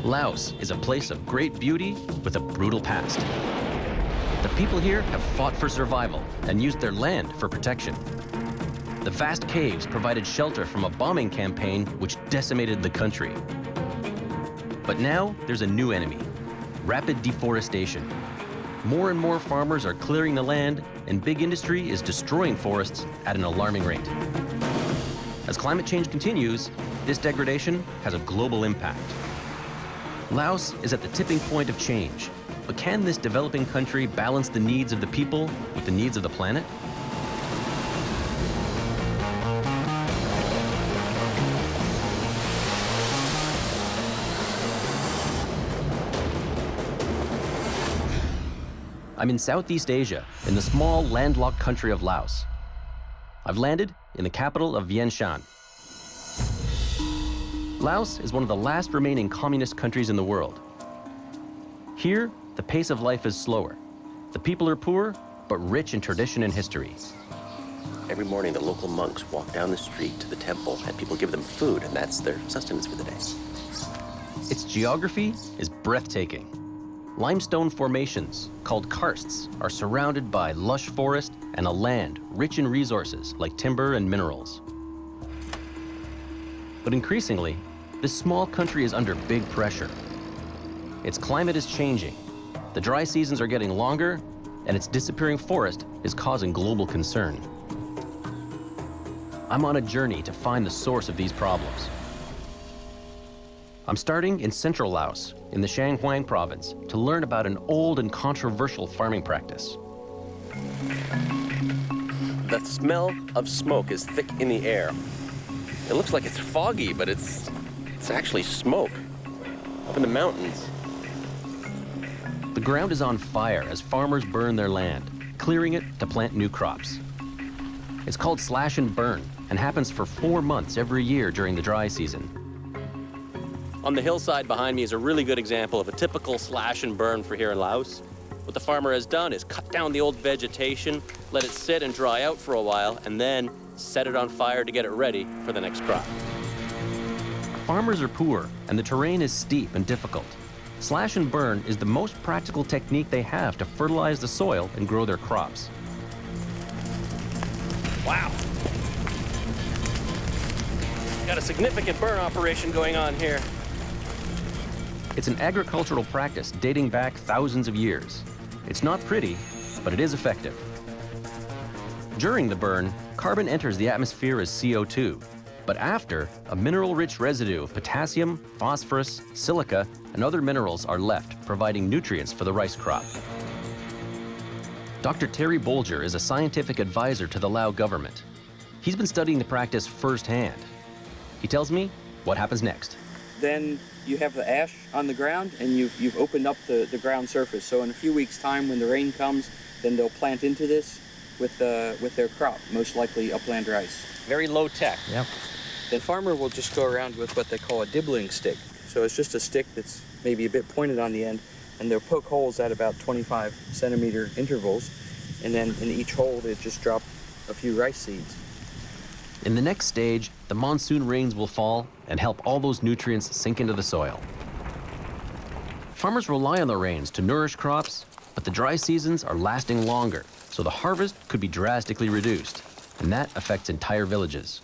Laos is a place of great beauty with a brutal past. The people here have fought for survival and used their land for protection. The vast caves provided shelter from a bombing campaign which decimated the country. But now there's a new enemy: rapid deforestation. More and more farmers are clearing the land, and big industry is destroying forests at an alarming rate. As climate change continues, this degradation has a global impact. Laos is at the tipping point of change, but can this developing country balance the needs of the people with the needs of the planet? I'm in Southeast Asia, in the small landlocked country of Laos. I've landed in the capital of Vientiane. Laos is one of the last remaining communist countries in the world. Here, the pace of life is slower. The people are poor, but rich in tradition and history. Every morning, the local monks walk down the street to the temple, and people give them food, and that's their sustenance for the day. Its geography is breathtaking. Limestone formations, called karsts, are surrounded by lush forest and a land rich in resources like timber and minerals. But increasingly, this small country is under big pressure. Its climate is changing, the dry seasons are getting longer, and its disappearing forest is causing global concern. I'm on a journey to find the source of these problems. I'm starting in central Laos, in the Shanghai province, to learn about an old and controversial farming practice. The smell of smoke is thick in the air. It looks like it's foggy, but it's actually smoke up in the mountains. The ground is on fire as farmers burn their land, clearing it to plant new crops. It's called slash and burn and happens for 4 months every year during the dry season. On the hillside behind me is a really good example of a typical slash and burn for here in Laos. What the farmer has done is cut down the old vegetation, let it sit and dry out for a while, and then set it on fire to get it ready for the next crop. Farmers are poor, and the terrain is steep and difficult. Slash and burn is the most practical technique they have to fertilize the soil and grow their crops. Wow. Got a significant burn operation going on here. It's an agricultural practice dating back thousands of years. It's not pretty, but it is effective. During the burn, carbon enters the atmosphere as CO2. But after, a mineral-rich residue of potassium, phosphorus, silica, and other minerals are left, providing nutrients for the rice crop. Dr. Terry Bolger is a scientific advisor to the Lao government. He's been studying the practice firsthand. He tells me what happens next. Then you have the ash on the ground, and you've opened up the ground surface. So in a few weeks' time, when the rain comes, then they'll plant into this with their crop, most likely upland rice. Very low tech. Yep. The farmer will just go around with what they call a dibbling stick. So it's just a stick that's maybe a bit pointed on the end, and they'll poke holes at about 25 centimeter intervals, and then in each hole they just drop a few rice seeds. In the next stage, the monsoon rains will fall and help all those nutrients sink into the soil. Farmers rely on the rains to nourish crops, but the dry seasons are lasting longer, so the harvest could be drastically reduced, and that affects entire villages.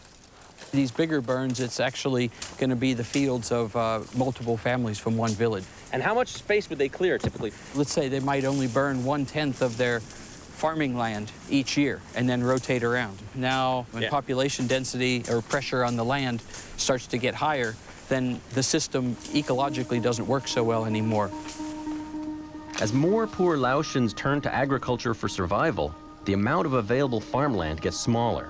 These bigger burns, it's actually going to be the fields of multiple families from one village. And how much space would they clear typically? Let's say they might only burn 1/10 of their farming land each year and then rotate around. Now, when population density or pressure on the land starts to get higher, then the system ecologically doesn't work so well anymore. As more poor Laotians turn to agriculture for survival, the amount of available farmland gets smaller.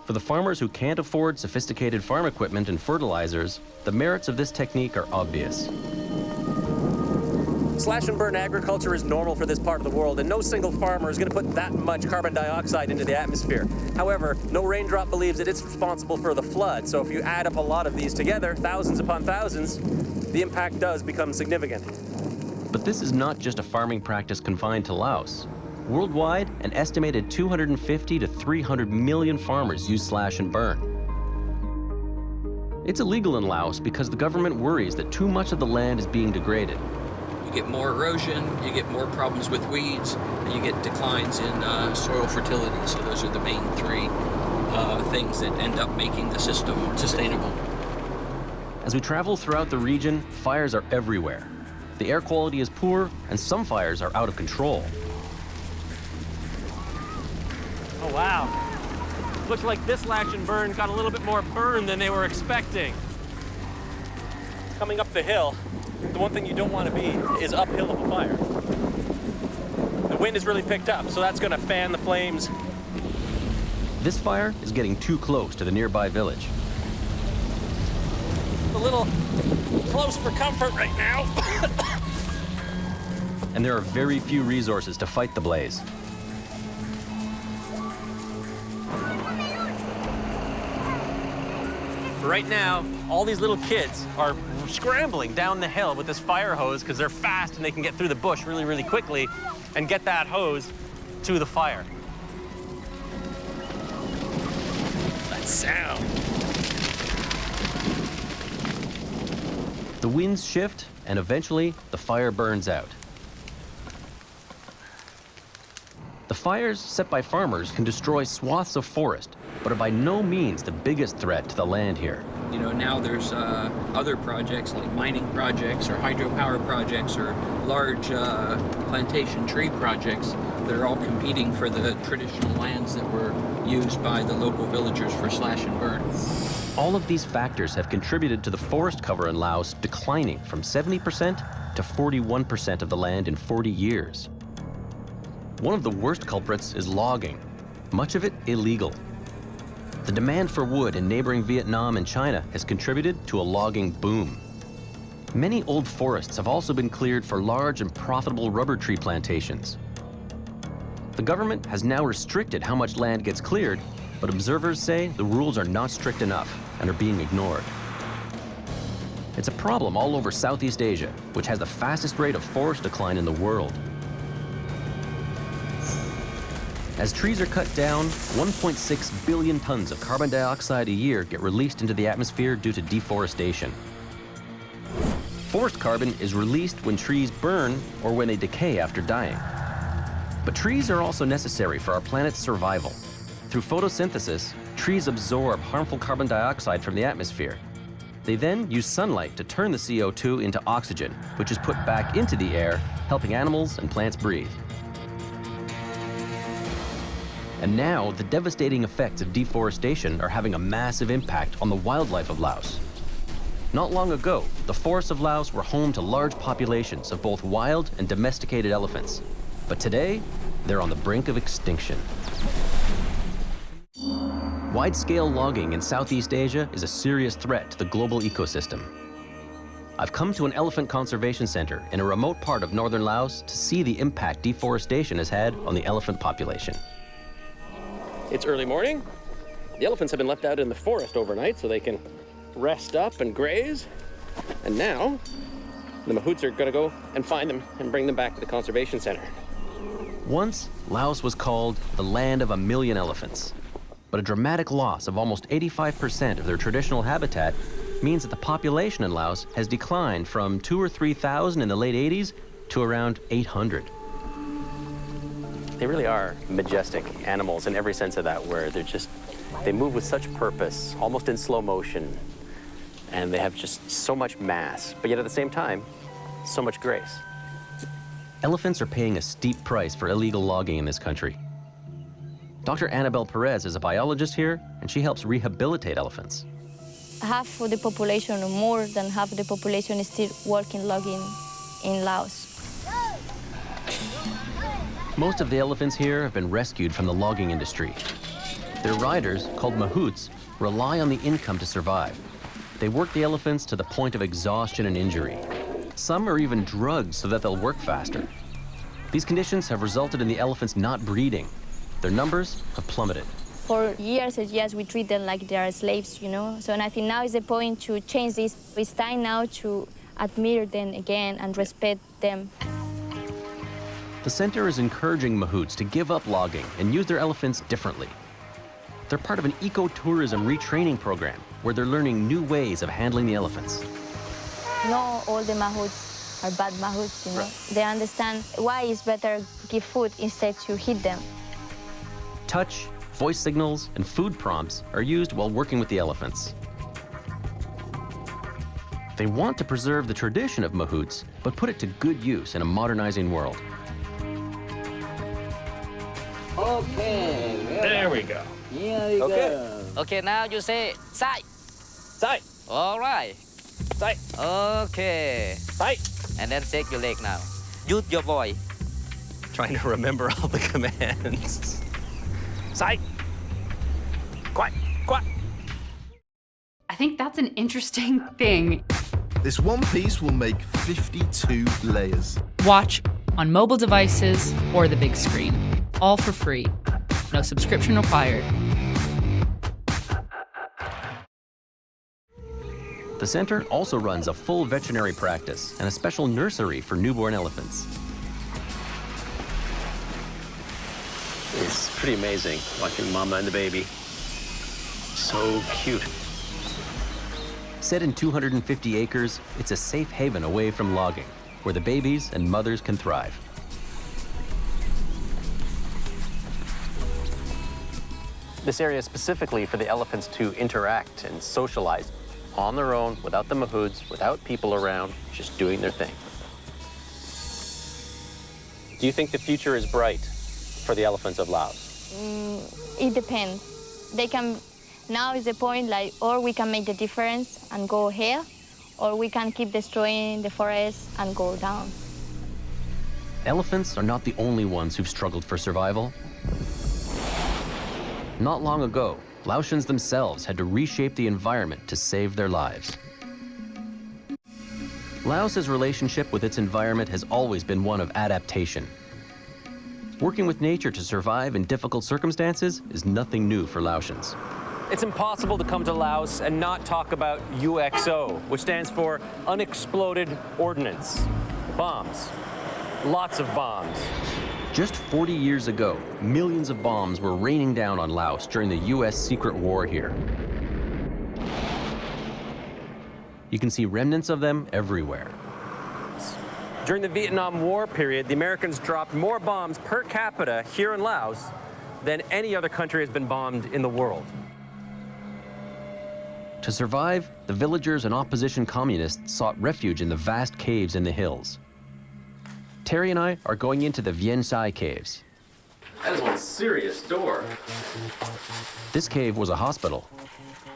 For the farmers who can't afford sophisticated farm equipment and fertilizers, the merits of this technique are obvious. Slash and burn agriculture is normal for this part of the world, and no single farmer is going to put that much carbon dioxide into the atmosphere. However, no raindrop believes that it's responsible for the flood, so if you add up a lot of these together, thousands upon thousands, the impact does become significant. But this is not just a farming practice confined to Laos. Worldwide, an estimated 250 to 300 million farmers use slash and burn. It's illegal in Laos because the government worries that too much of the land is being degraded. You get more erosion, you get more problems with weeds, and you get declines in soil fertility. So those are the main three things that end up making the system sustainable. As we travel throughout the region, fires are everywhere. The air quality is poor, and some fires are out of control. Oh, wow. Looks like this slash and burn got a little bit more burn than they were expecting. Coming up the hill, the one thing you don't want to be is uphill of a fire. The wind has really picked up, so that's going to fan the flames. This fire is getting too close to the nearby village. A little close for comfort right now. And there are very few resources to fight the blaze. Right now, all these little kids are scrambling down the hill with this fire hose because they're fast and they can get through the bush really, really quickly and get that hose to the fire. That sound. The winds shift, and eventually, the fire burns out. The fires set by farmers can destroy swaths of forest, but are by no means the biggest threat to the land here. You know, now there's other projects like mining projects or hydropower projects or large plantation tree projects that are all competing for the traditional lands that were used by the local villagers for slash and burn. All of these factors have contributed to the forest cover in Laos declining from 70% to 41% of the land in 40 years. One of the worst culprits is logging, much of it illegal. The demand for wood in neighboring Vietnam and China has contributed to a logging boom. Many old forests have also been cleared for large and profitable rubber tree plantations. The government has now restricted how much land gets cleared, but observers say the rules are not strict enough and are being ignored. It's a problem all over Southeast Asia, which has the fastest rate of forest decline in the world. As trees are cut down, 1.6 billion tons of carbon dioxide a year get released into the atmosphere due to deforestation. Forest carbon is released when trees burn or when they decay after dying. But trees are also necessary for our planet's survival. Through photosynthesis, trees absorb harmful carbon dioxide from the atmosphere. They then use sunlight to turn the CO2 into oxygen, which is put back into the air, helping animals and plants breathe. And now, the devastating effects of deforestation are having a massive impact on the wildlife of Laos. Not long ago, the forests of Laos were home to large populations of both wild and domesticated elephants. But today, they're on the brink of extinction. Wide-scale logging in Southeast Asia is a serious threat to the global ecosystem. I've come to an elephant conservation center in a remote part of northern Laos to see the impact deforestation has had on the elephant population. It's early morning. The elephants have been left out in the forest overnight so they can rest up and graze. And now, the mahouts are gonna go and find them and bring them back to the conservation center. Once, Laos was called the land of 1 million elephants. But a dramatic loss of almost 85% of their traditional habitat means that the population in Laos has declined from 2,000 or 3,000 in the late 80s to around 800. They really are majestic animals in every sense of that word. They move with such purpose, almost in slow motion, and they have just so much mass, but yet at the same time, so much grace. Elephants are paying a steep price for illegal logging in this country. Dr. Annabelle Perez is a biologist here, and she helps rehabilitate elephants. Half of the population, or more than half of the population, is still working logging in Laos. Most of the elephants here have been rescued from the logging industry. Their riders, called mahouts, rely on the income to survive. They work the elephants to the point of exhaustion and injury. Some are even drugged so that they'll work faster. These conditions have resulted in the elephants not breeding. Their numbers have plummeted. For years and years, we treat them like they are slaves, you know? So, and I think now is the point to change this. It's time now to admire them again and respect them. The center is encouraging mahouts to give up logging and use their elephants differently. They're part of an ecotourism retraining program where they're learning new ways of handling the elephants. Not all the mahouts are bad mahouts, you know. Right. They understand why it's better give food instead to hit them. Touch, voice signals, and food prompts are used while working with the elephants. They want to preserve the tradition of mahouts, but put it to good use in a modernizing world. Okay. There we go. Here we Okay. go. Okay, now you say side. Side, All right. side, Okay. side. And then take your leg now. Use your voice. Trying to remember all the commands. Side. Quiet, quiet. I think that's an interesting thing. This one piece will make 52 layers. Watch on mobile devices or the big screen. All for free. No subscription required. The center also runs a full veterinary practice and a special nursery for newborn elephants. It's pretty amazing watching Mama and the baby. So cute. Set in 250 acres, it's a safe haven away from logging, where the babies and mothers can thrive. This area is specifically for the elephants to interact and socialize on their own, without the mahouts, without people around, just doing their thing. Do you think the future is bright for the elephants of Laos? It depends. They can, now is the point, like, or we can make the difference and go here, or we can keep destroying the forest and go down. Elephants are not the only ones who've struggled for survival. Not long ago, Laotians themselves had to reshape the environment to save their lives. Laos's relationship with its environment has always been one of adaptation. Working with nature to survive in difficult circumstances is nothing new for Laotians. It's impossible to come to Laos and not talk about UXO, which stands for Unexploded Ordnance. Bombs. Lots of bombs. Just 40 years ago, millions of bombs were raining down on Laos during the US secret war here. You can see remnants of them everywhere. During the Vietnam War period, the Americans dropped more bombs per capita here in Laos than any other country has been bombed in the world. To survive, the villagers and opposition communists sought refuge in the vast caves in the hills. Terry and I are going into the Vien Sai caves. That is one serious door. This cave was a hospital.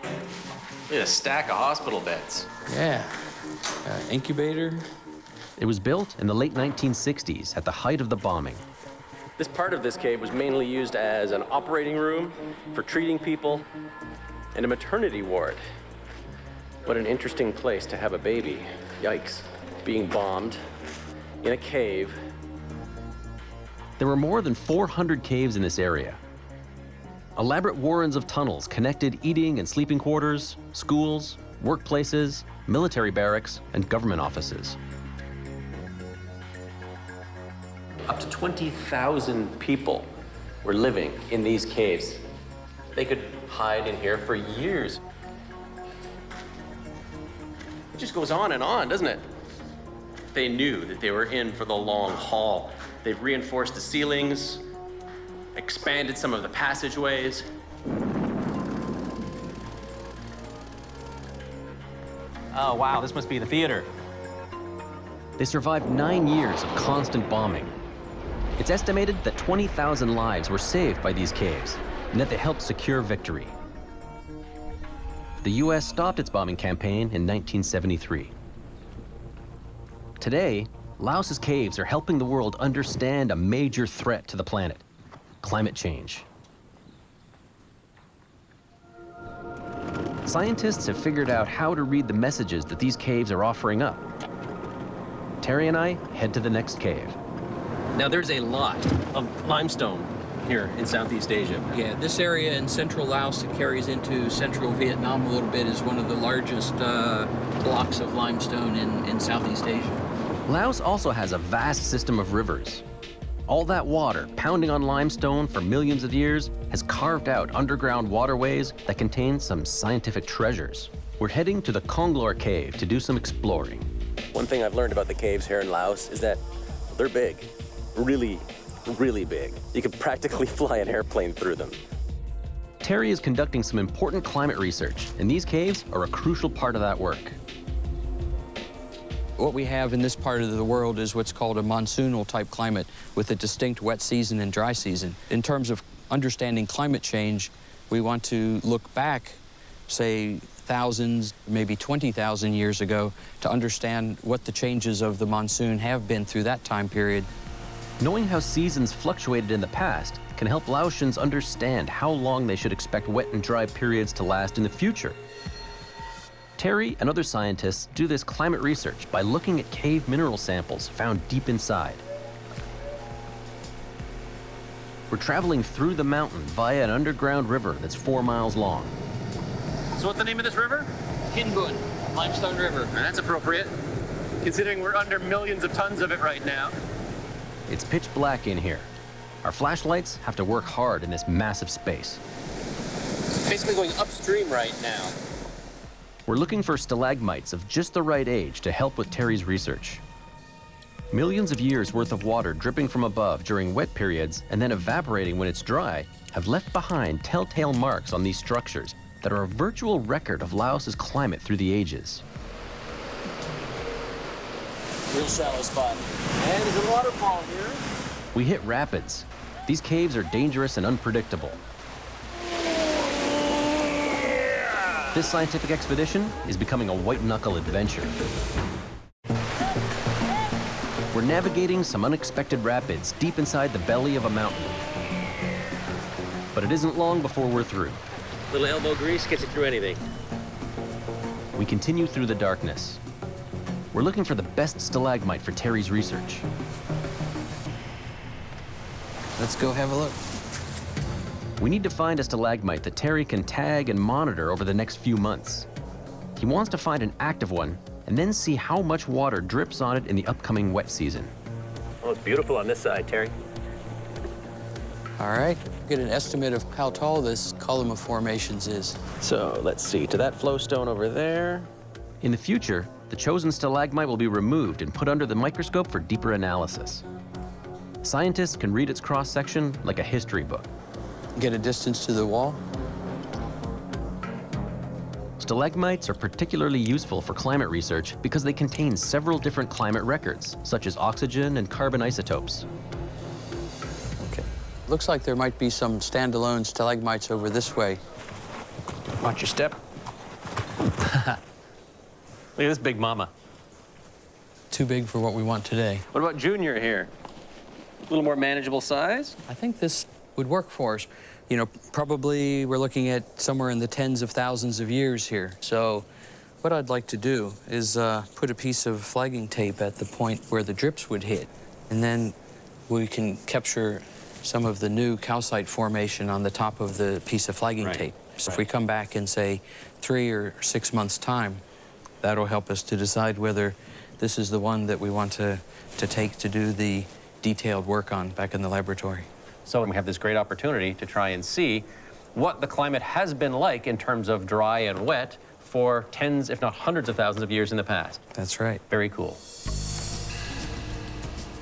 Look at a stack of hospital beds. Yeah. Incubator. It was built in the late 1960s at the height of the bombing. This part of this cave was mainly used as an operating room for treating people and a maternity ward. What an interesting place to have a baby. Yikes. Being bombed in a cave. There were more than 400 caves in this area. Elaborate warrens of tunnels connected eating and sleeping quarters, schools, workplaces, military barracks, and government offices. Up to 20,000 people were living in these caves. They could hide in here for years. It just goes on and on, doesn't it? They knew that they were in for the long haul. They've reinforced the ceilings, expanded some of the passageways. Oh, wow, this must be the theater. They survived 9 years of constant bombing. It's estimated that 20,000 lives were saved by these caves, and that they helped secure victory. The US stopped its bombing campaign in 1973. Today, Laos's caves are helping the world understand a major threat to the planet: climate change. Scientists have figured out how to read the messages that these caves are offering up. Terry and I head to the next cave. Now, there's a lot of limestone here in Southeast Asia. Yeah, this area in central Laos that carries into central Vietnam a little bit is one of the largest blocks of limestone in Southeast Asia. Laos also has a vast system of rivers. All that water pounding on limestone for millions of years has carved out underground waterways that contain some scientific treasures. We're heading to the Konglor Cave to do some exploring. One thing I've learned about the caves here in Laos is that they're big, really, really big. You could practically fly an airplane through them. Terry is conducting some important climate research, and these caves are a crucial part of that work. What we have in this part of the world is what's called a monsoonal type climate with a distinct wet season and dry season. In terms of understanding climate change, we want to look back, say, thousands, maybe 20,000 years ago to understand what the changes of the monsoon have been through that time period. Knowing how seasons fluctuated in the past can help Laotians understand how long they should expect wet and dry periods to last in the future. Terry and other scientists do this climate research by looking at cave mineral samples found deep inside. We're traveling through the mountain via an underground river that's 4 miles long. So what's the name of this river? Hinbun, Limestone River. And that's appropriate, considering we're under millions of tons of it right now. It's pitch black in here. Our flashlights have to work hard in this massive space. Basically going upstream right now. We're looking for stalagmites of just the right age to help with Terry's research. Millions of years worth of water dripping from above during wet periods and then evaporating when it's dry have left behind telltale marks on these structures that are a virtual record of Laos's climate through the ages. Real shallow spot. And there's a waterfall here. We hit rapids. These caves are dangerous and unpredictable. This scientific expedition is becoming a white-knuckle adventure. We're navigating some unexpected rapids deep inside the belly of a mountain. But it isn't long before we're through. Little elbow grease gets you through anything. We continue through the darkness. We're looking for the best stalagmite for Terry's research. Let's go have a look. We need to find a stalagmite that Terry can tag and monitor over the next few months. He wants to find an active one and then see how much water drips on it in the upcoming wet season. Oh, it's beautiful on this side, Terry. All right, get an estimate of how tall this column of formations is. So let's see, to that flowstone over there. In the future, the chosen stalagmite will be removed and put under the microscope for deeper analysis. Scientists can read its cross-section like a history book. Get a distance to the wall. Stalagmites are particularly useful for climate research because they contain several different climate records, such as oxygen and carbon isotopes. Okay. Looks like there might be some standalone stalagmites over this way. Watch your step. Look at this big mama. Too big for what we want today. What about Junior here? A little more manageable size? I think this would work for us. You know, probably we're looking at somewhere in the tens of thousands of years here. So what I'd like to do is put a piece of flagging tape at the point where the drips would hit. And then we can capture some of the new calcite formation on the top of the piece of flagging tape. So if we come back in, say, 3 or 6 months' time, that'll help us to decide whether this is the one that we want to take to do the detailed work on back in the laboratory. So we have this great opportunity to try and see what the climate has been like in terms of dry and wet for tens, if not hundreds of thousands of years in the past. That's right. Very cool.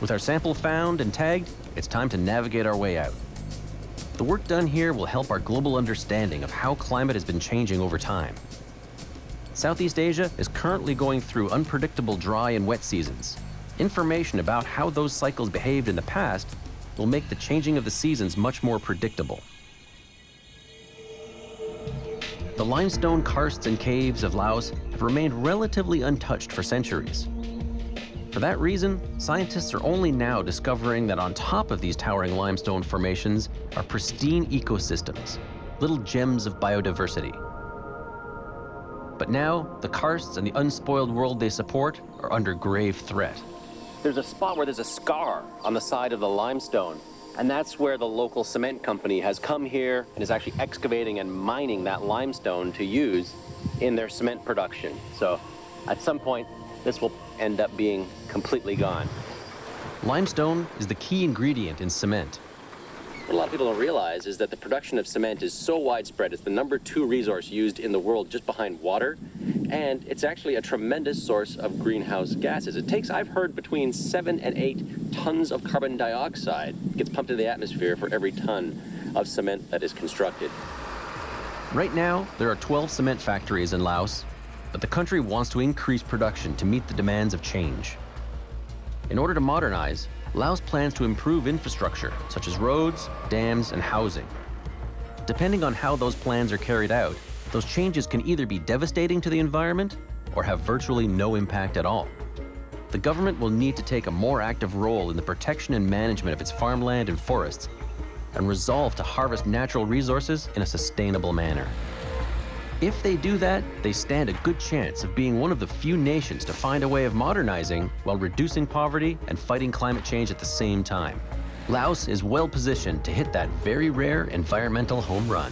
With our sample found and tagged, it's time to navigate our way out. The work done here will help our global understanding of how climate has been changing over time. Southeast Asia is currently going through unpredictable dry and wet seasons. Information about how those cycles behaved in the past will make the changing of the seasons much more predictable. The limestone karsts and caves of Laos have remained relatively untouched for centuries. For that reason, scientists are only now discovering that on top of these towering limestone formations are pristine ecosystems, little gems of biodiversity. But now, the karsts and the unspoiled world they support are under grave threat. There's a spot where there's a scar on the side of the limestone, and that's where the local cement company has come here and is actually excavating and mining that limestone to use in their cement production. So at some point, this will end up being completely gone. Limestone is the key ingredient in cement. What a lot of people don't realize is that the production of cement is so widespread. It's the #2 resource used in the world, just behind water. And it's actually a tremendous source of greenhouse gases. It takes, I've heard, between 7 and 8 tons of carbon dioxide gets pumped into the atmosphere for every ton of cement that is constructed. Right now, there are 12 cement factories in Laos, but the country wants to increase production to meet the demands of change. In order to modernize, Laos plans to improve infrastructure, such as roads, dams, and housing. Depending on how those plans are carried out, those changes can either be devastating to the environment or have virtually no impact at all. The government will need to take a more active role in the protection and management of its farmland and forests, and resolve to harvest natural resources in a sustainable manner. If they do that, they stand a good chance of being one of the few nations to find a way of modernizing while reducing poverty and fighting climate change at the same time. Laos is well positioned to hit that very rare environmental home run.